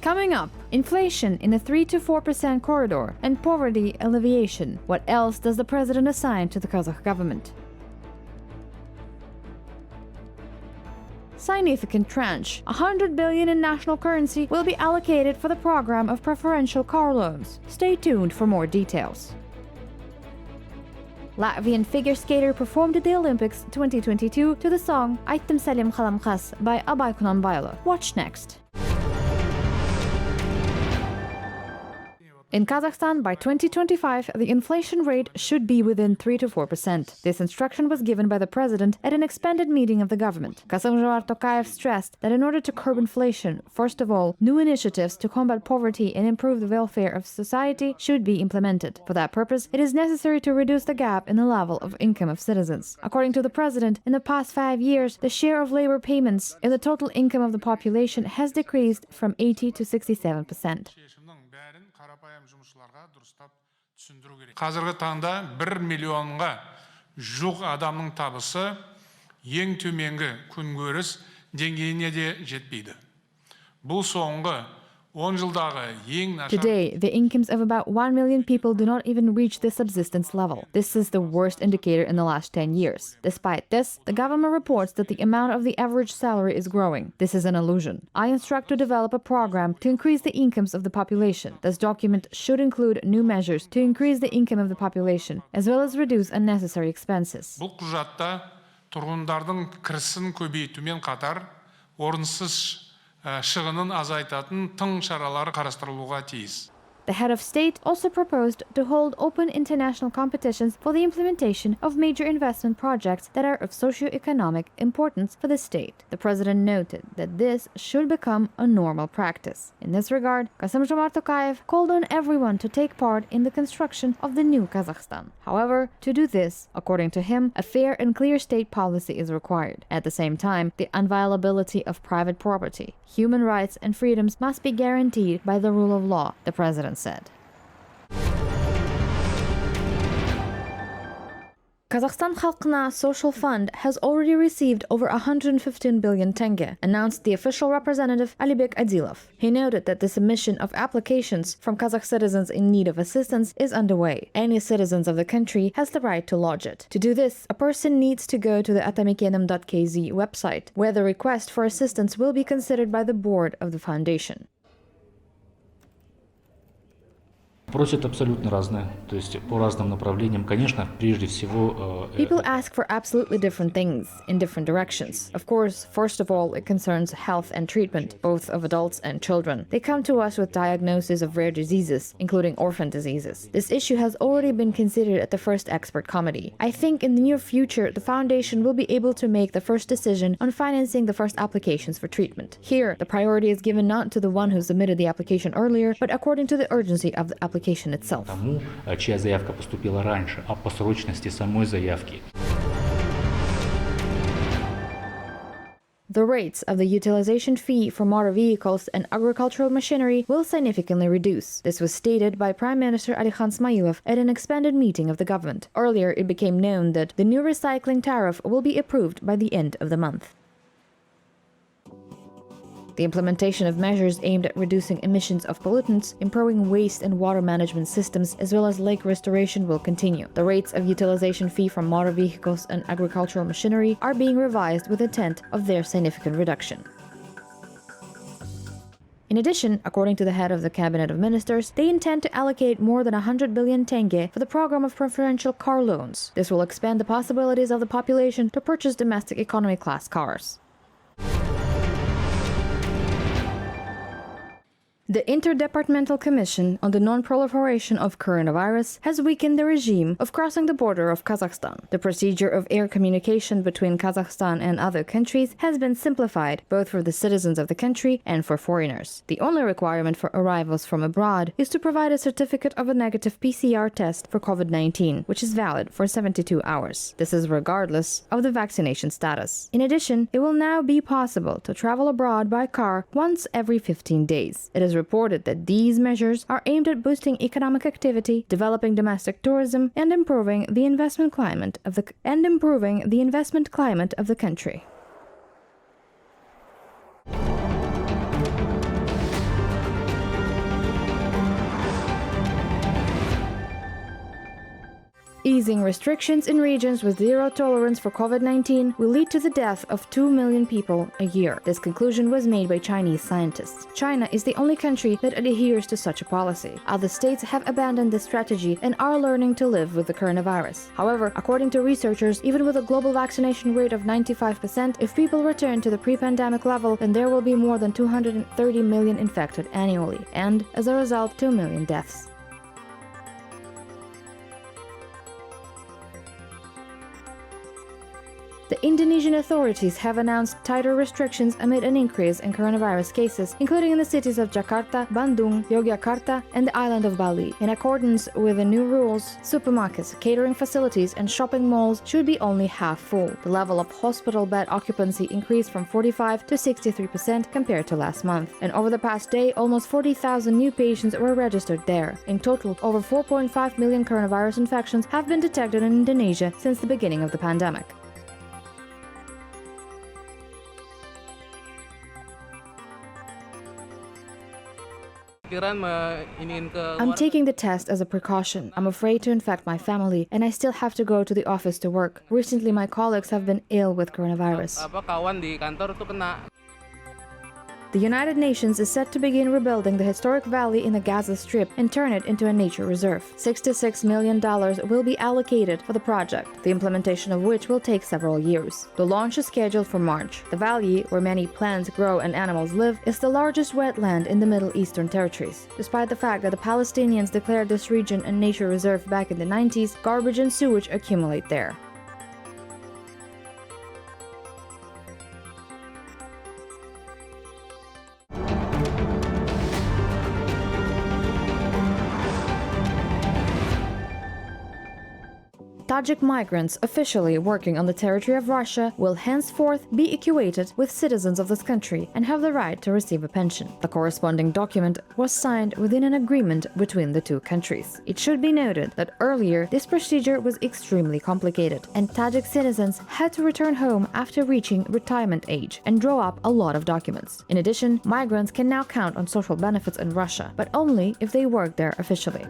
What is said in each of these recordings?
Coming up, inflation in the 3 to 4% corridor and poverty alleviation. What else does the president assign to the Kazakh government? Significant tranche, 100 billion in national currency, will be allocated for the program of preferential car loans. Stay tuned for more details. Latvian figure skater performed at the Olympics 2022 to the song "Ettim Selim Kalam Khas" by Abay Kunanbaylı. Watch next. In Kazakhstan, by 2025, the inflation rate should be within 3 to 4%. This instruction was given by the president at an expanded meeting of the government. Kassym-Jomart Tokayev stressed that in order to curb inflation, first of all, new initiatives to combat poverty and improve the welfare of society should be implemented. For that purpose, it is necessary to reduce the gap in the level of income of citizens. According to the president, in the past 5 years, the share of labor payments in the total income of the population has decreased from 80 to 67%. Қазіргі таңда 1 миллионға жуық адамның табысы ең төменгі күнкөріс деңгейіне де жетпейді. Бұл соңғы 10 жылдағы ең нашар. Today, the incomes of about 1 million people do not even reach the subsistence level. This is the worst indicator in the last 10 years. Despite this, the government reports that the amount of the average salary is growing. This is an illusion. I instruct to develop a program to increase the incomes of the population. This document should include new measures to increase the income of the population, as well as reduce unnecessary expenses. Бұл құжатта тұрғындардың кірісін көбейтумен қатар, орынсыз шығынын азайтатын тың шаралары қарастырылуға тиіс. The head of state also proposed to hold open international competitions for the implementation of major investment projects that are of socio-economic importance for the state. The president noted that this should become a normal practice. In this regard, Kassym-Jomart Tokayev called on everyone to take part in the construction of the new Kazakhstan. However, to do this, according to him, a fair and clear state policy is required. At the same time, the inviolability of private property, human rights and freedoms must be guaranteed by the rule of law, the president said. Kazakhstan Khalkyna Social Fund has already received over 115 billion tenge, announced the official representative Alibek Adilov. He noted that the submission of applications from Kazakh citizens in need of assistance is underway. Any citizens of the country has the right to lodge it. To do this, a person needs to go to the atamikenim.kz website, where the request for assistance will be considered by the board of the foundation. Просят абсолютно разное, то есть по разным направлениям. Конечно, прежде всего... People ask for absolutely different things in different directions. Of course, first of all, it concerns health and treatment, both of adults and children. They come to us with diagnoses of rare diseases, including orphan diseases. This issue has already been considered at the first expert committee. I think in the near future, the foundation will be able to make the first decision on financing the first applications for treatment. Here, the priority is given not to the one who submitted the application earlier, but according to the urgency of the application itself. Тому, чья заявка поступила раньше, а по срочности самой заявки. The rates of the utilization fee for motor vehicles and agricultural machinery will significantly reduce. This was stated by Prime Minister Alikhan Smayilov at an expanded meeting of the government. Earlier, it became known that the new recycling tariff will be approved by the end of the month. The implementation of measures aimed at reducing emissions of pollutants, improving waste and water management systems, as well as lake restoration will continue. The rates of utilization fee from motor vehicles and agricultural machinery are being revised with intent of their significant reduction. In addition, according to the head of the Cabinet of Ministers, they intend to allocate more than 100 billion tenge for the program of preferential car loans. This will expand the possibilities of the population to purchase domestic economy class cars. The Interdepartmental Commission on the Non-Proliferation of Coronavirus has weakened the regime of crossing the border of Kazakhstan. The procedure of air communication between Kazakhstan and other countries has been simplified, both for the citizens of the country and for foreigners. The only requirement for arrivals from abroad is to provide a certificate of a negative PCR test for COVID-19, which is valid for 72 hours. This is regardless of the vaccination status. In addition, it will now be possible to travel abroad by car once every 15 days. It is reported that these measures are aimed at boosting economic activity, developing domestic tourism, and improving the investment climate of the country. Easing restrictions in regions with zero tolerance for COVID-19 will lead to the death of 2 million people a year. This conclusion was made by Chinese scientists. China is the only country that adheres to such a policy. Other states have abandoned this strategy and are learning to live with the coronavirus. However, according to researchers, even with a global vaccination rate of 95%, if people return to the pre-pandemic level, then there will be more than 230 million infected annually, and as a result, 2 million deaths. The Indonesian authorities have announced tighter restrictions amid an increase in coronavirus cases, including in the cities of Jakarta, Bandung, Yogyakarta, and the island of Bali. In accordance with the new rules, supermarkets, catering facilities, and shopping malls should be only half full. The level of hospital bed occupancy increased from 45 to 63% compared to last month. And over the past day, almost 40,000 new patients were registered there. In total, over 4.5 million coronavirus infections have been detected in Indonesia since the beginning of the pandemic. I'm taking the test as a precaution. I'm afraid to infect my family, and I still have to go to the office to work. Recently, my colleagues have been ill with coronavirus. The United Nations is set to begin rebuilding the historic valley in the Gaza Strip and turn it into a nature reserve. $66 million will be allocated for the project, the implementation of which will take several years. The launch is scheduled for March. The valley, where many plants grow and animals live, is the largest wetland in the Middle Eastern territories. Despite the fact that the Palestinians declared this region a nature reserve back in the 90s, garbage and sewage accumulate there. Tajik migrants officially working on the territory of Russia will henceforth be equated with citizens of this country and have the right to receive a pension. The corresponding document was signed within an agreement between the two countries. It should be noted that earlier this procedure was extremely complicated, and Tajik citizens had to return home after reaching retirement age and draw up a lot of documents. In addition, migrants can now count on social benefits in Russia, but only if they work there officially.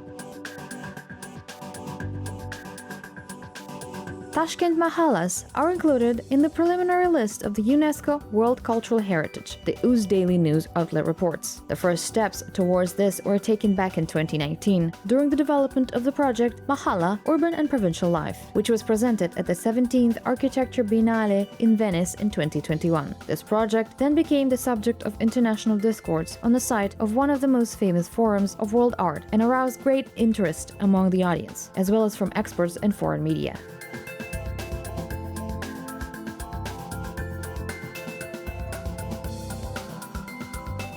Tashkent Mahallas are included in the preliminary list of the UNESCO World Cultural Heritage, the UZ Daily News outlet reports. The first steps towards this were taken back in 2019 during the development of the project Mahalla, Urban and Provincial Life, which was presented at the 17th Architecture Biennale in Venice in 2021. This project then became the subject of international discourse on the site of one of the most famous forums of world art and aroused great interest among the audience, as well as from experts and foreign media.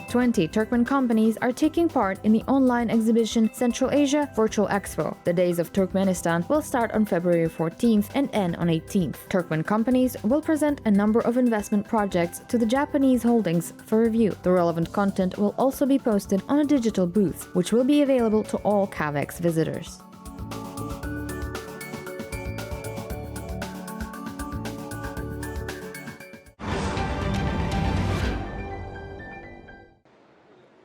20 Turkmen companies are taking part in the online exhibition Central Asia Virtual Expo. The Days of Turkmenistan will start on February 14th and end on 18th. Turkmen companies will present a number of investment projects to the Japanese holdings for review. The relevant content will also be posted on a digital booth, which will be available to all Kazakh visitors.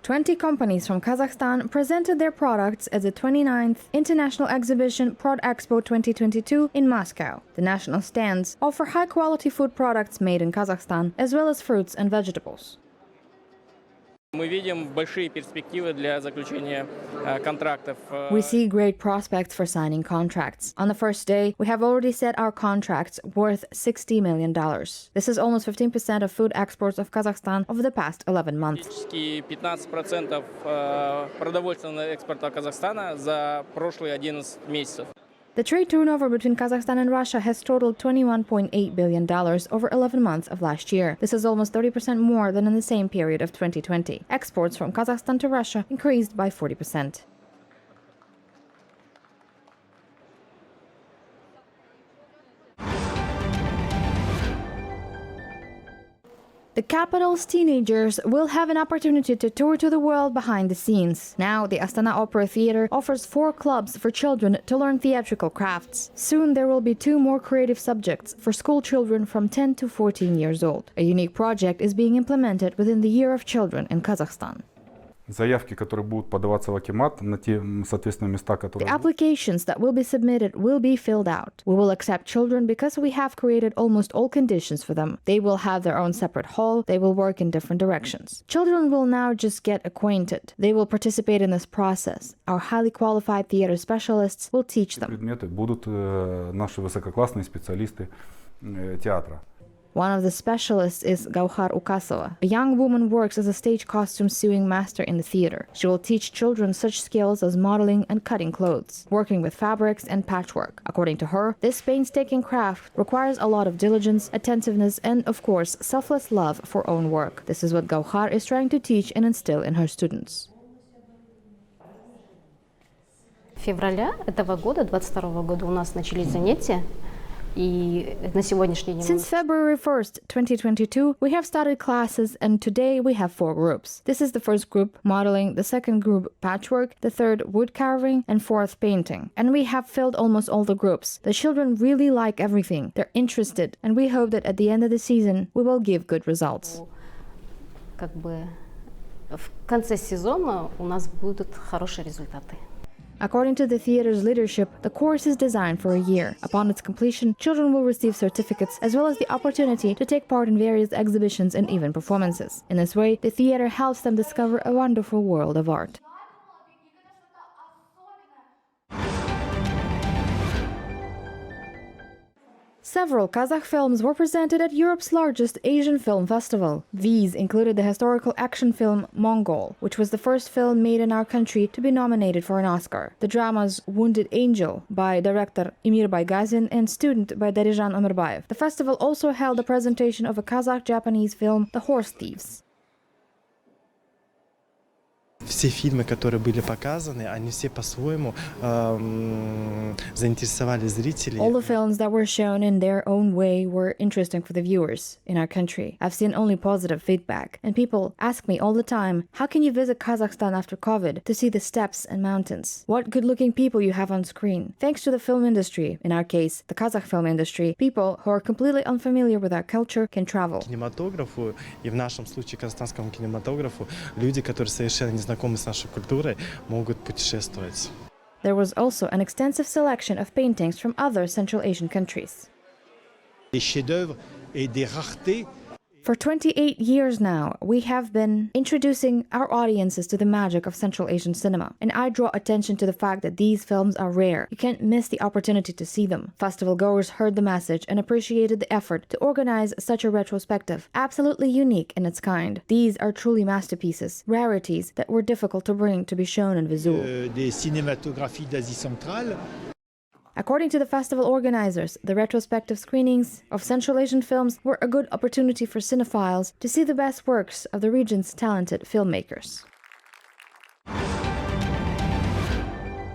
Twenty companies from Kazakhstan presented their products at the 29th International Exhibition PRODEXPO 2022 in Moscow. The national stands offer high-quality food products made in Kazakhstan, as well as fruits and vegetables. Мы видим большие перспективы для заключения контрактов. We see great prospects for signing contracts. On the first day, we have already set our contracts worth $60 million. This is almost 15% of food exports of Kazakhstan over the past 11 months. Практически 15% продовольственного экспорта Казахстана за прошлые 11 месяцев. The trade turnover between Kazakhstan and Russia has totaled $21.8 billion over 11 months of last year. This is almost 30% more than in the same period of 2020. Exports from Kazakhstan to Russia increased by 40%. The capital's teenagers will have an opportunity to tour to the world behind the scenes. Now, the Astana Opera Theatre offers 4 clubs for children to learn theatrical crafts. Soon, there will be 2 more creative subjects for school children from 10 to 14 years old. A unique project is being implemented within the Year of Children in Kazakhstan. Заявки, которые будут подаваться в Акимат на те, соответственно, места, которые... The applications that will be submitted will be filled out. We will accept children because we have created almost all conditions for them. They will have their own separate hall. They will work in different directions. Children will now just get acquainted. They will participate in this process. Our highly qualified theater specialists will teach them. Предметы будут наши высококлассные специалисты театра. One of the specialists is Gauhar Ukasova. A young woman works as a stage costume sewing master in the theater. She will teach children such skills as modeling and cutting clothes, working with fabrics and patchwork. According to her, this painstaking craft requires a lot of diligence, attentiveness, and, of course, selfless love for own work. This is what Gauhar is trying to teach and instill in her students. Февраля этого года, 22 года, у нас начались занятия. Since February 1st, 2022, we have started classes, and today we have 4 groups. This is the first group, modeling, the second group, patchwork, the third, wood carving, and fourth, painting. And we have filled almost all the groups. The children really like everything. They're interested, and we hope that at the end of the season, we will give good results. В конце сезона у нас будут хорошие результаты. According to the theater's leadership, the course is designed for a year. Upon its completion, children will receive certificates as well as the opportunity to take part in various exhibitions and even performances. In this way, the theater helps them discover a wonderful world of art. Several Kazakh films were presented at Europe's largest Asian film festival. These included the historical action film Mongol, which was the first film made in our country to be nominated for an Oscar. The dramas Wounded Angel by director Emir Baygazin and Student by Darijan Ömerbayev. The festival also held a presentation of a Kazakh-Japanese film, The Horse Thieves. Все фильмы, которые были показаны, они все по-своему заинтересовали зрителей. All the films that were shown in their own way were interesting for the viewers in our country. I've seen only positive feedback, and people ask me all the time, how can you visit Kazakhstan after COVID to see the steppes and mountains? What good-looking people you have on screen. Thanks to the film industry, in our case, the Kazakh film industry, people who are completely unfamiliar with our culture can travel. Кинематографу, и в нашем случае казахстанскому кинематографу, люди, которые совершенно не знакомы с нашей культурой, могут путешествовать. There was also an extensive selection of paintings from other Central Asian countries. Des chefs-d'œuvre et des raretés. For 28 years now, we have been introducing our audiences to the magic of Central Asian cinema. And I draw attention to the fact that these films are rare. You can't miss the opportunity to see them. Festival goers heard the message and appreciated the effort to organize such a retrospective, absolutely unique in its kind. These are truly masterpieces, rarities that were difficult to bring to be shown in visual. Des cinématographies d'Asie centrale. According to the festival organizers, the retrospective screenings of Central Asian films were a good opportunity for cinephiles to see the best works of the region's talented filmmakers.